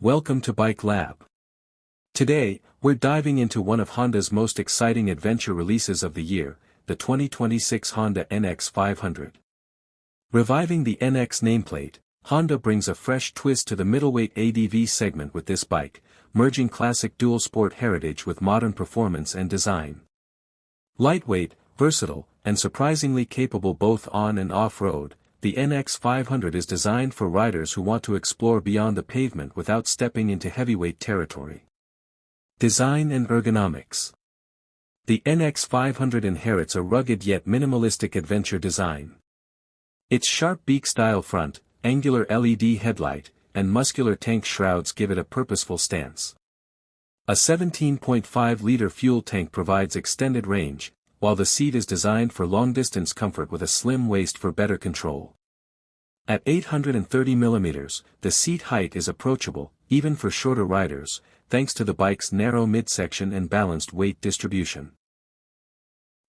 Welcome to Bike Lab. Today, we're diving into one of Honda's most exciting adventure releases of the year, the 2026 Honda NX500. Reviving the NX nameplate, Honda brings a fresh twist to the middleweight ADV segment with this bike, merging classic dual-sport heritage with modern performance and design. Lightweight, versatile, and surprisingly capable both on and off-road, the NX500 is designed for riders who want to explore beyond the pavement without stepping into heavyweight territory. Design and ergonomics. The NX500 inherits a rugged yet minimalistic adventure design. Its sharp beak-style front, angular LED headlight, and muscular tank shrouds give it a purposeful stance. A 17.5-liter fuel tank provides extended range, while the seat is designed for long-distance comfort with a slim waist for better control. At 830 mm, the seat height is approachable, even for shorter riders, thanks to the bike's narrow midsection and balanced weight distribution.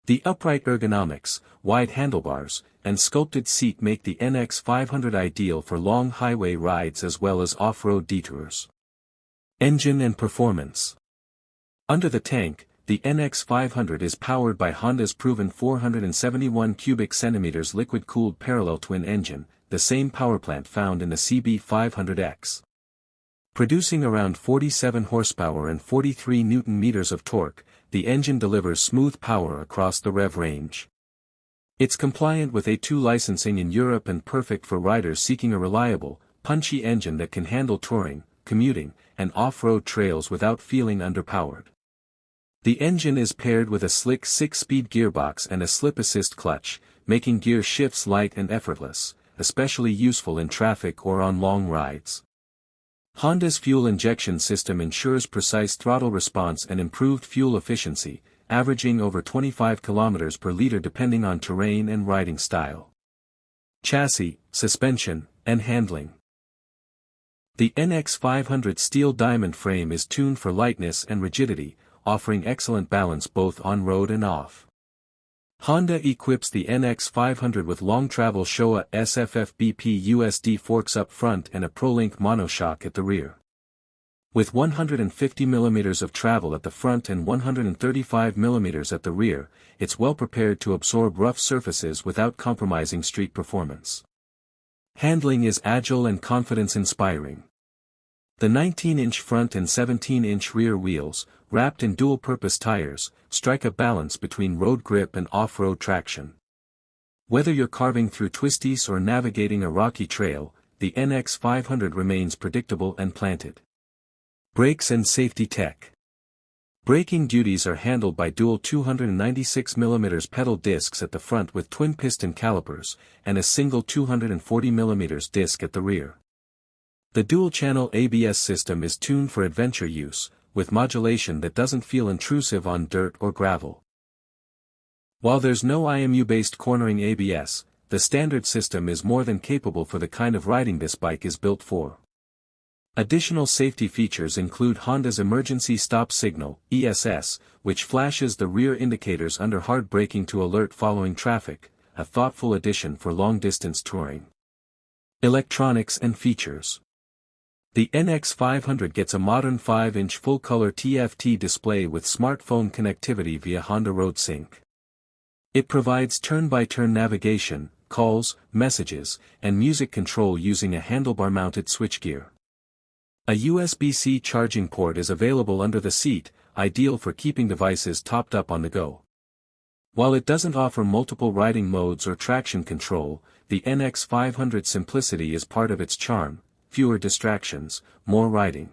The upright ergonomics, wide handlebars, and sculpted seat make the NX500 ideal for long highway rides as well as off-road detours. Engine and performance. Under the tank, the NX500 is powered by Honda's proven 471 cubic centimeters liquid-cooled parallel twin engine, the same powerplant found in the CB500X. Producing around 47 horsepower and 43 Nm of torque, the engine delivers smooth power across the rev range. It's compliant with A2 licensing in Europe and perfect for riders seeking a reliable, punchy engine that can handle touring, commuting, and off-road trails without feeling underpowered. The engine is paired with a slick 6-speed gearbox and a slip-assist clutch, making gear shifts light and effortless, especially useful in traffic or on long rides. Honda's fuel injection system ensures precise throttle response and improved fuel efficiency, averaging over 25 km per liter depending on terrain and riding style. Chassis, suspension, and handling. The NX500 steel diamond frame is tuned for lightness and rigidity, offering excellent balance both on-road and off. Honda equips the NX500 with long-travel Showa SFFBP USD forks up front and a ProLink monoshock at the rear. With 150 mm of travel at the front and 135 mm at the rear, it's well prepared to absorb rough surfaces without compromising street performance. Handling is agile and confidence-inspiring. The 19-inch front and 17-inch rear wheels, wrapped in dual-purpose tires, strike a balance between road grip and off-road traction. Whether you're carving through twisties or navigating a rocky trail, the NX500 remains predictable and planted. Brakes and safety tech. Braking duties are handled by dual 296 mm pedal discs at the front with twin-piston calipers, and a single 240 mm disc at the rear. The dual-channel ABS system is tuned for adventure use, with modulation that doesn't feel intrusive on dirt or gravel. While there's no IMU-based cornering ABS, the standard system is more than capable for the kind of riding this bike is built for. Additional safety features include Honda's Emergency Stop Signal, ESS, which flashes the rear indicators under hard braking to alert following traffic, a thoughtful addition for long-distance touring. Electronics and features. The NX500 gets a modern 5-inch full-color TFT display with smartphone connectivity via Honda Road Sync. It provides turn-by-turn navigation, calls, messages, and music control using a handlebar-mounted switchgear. A USB-C charging port is available under the seat, ideal for keeping devices topped up on the go. While it doesn't offer multiple riding modes or traction control, the NX500's simplicity is part of its charm. Fewer distractions, more riding.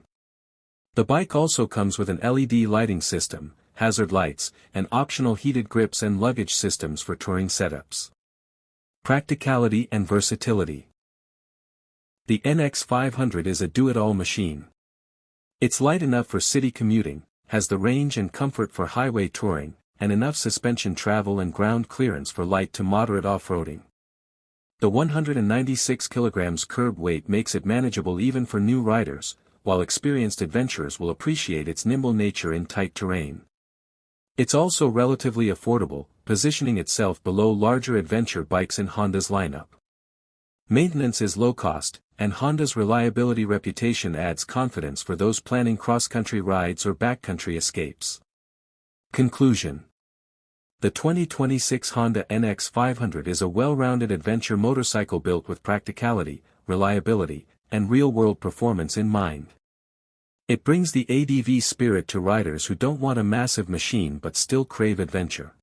The bike also comes with an LED lighting system, hazard lights, and optional heated grips and luggage systems for touring setups. Practicality and versatility. The NX500 is a do-it-all machine. It's light enough for city commuting, has the range and comfort for highway touring, and enough suspension travel and ground clearance for light to moderate off-roading. The 196 kg curb weight makes it manageable even for new riders, while experienced adventurers will appreciate its nimble nature in tight terrain. It's also relatively affordable, positioning itself below larger adventure bikes in Honda's lineup. Maintenance is low cost, and Honda's reliability reputation adds confidence for those planning cross-country rides or backcountry escapes. Conclusion. The 2026 Honda NX500 is a well-rounded adventure motorcycle built with practicality, reliability, and real-world performance in mind. It brings the ADV spirit to riders who don't want a massive machine but still crave adventure.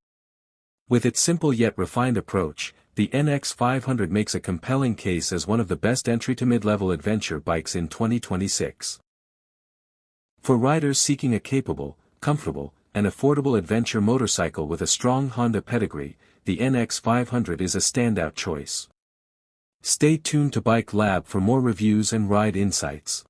With its simple yet refined approach, the NX500 makes a compelling case as one of the best entry to mid-level adventure bikes in 2026. For riders seeking a capable, comfortable, and affordable adventure motorcycle with a strong Honda pedigree, the NX500 is a standout choice. Stay tuned to Bike Lab for more reviews and ride insights.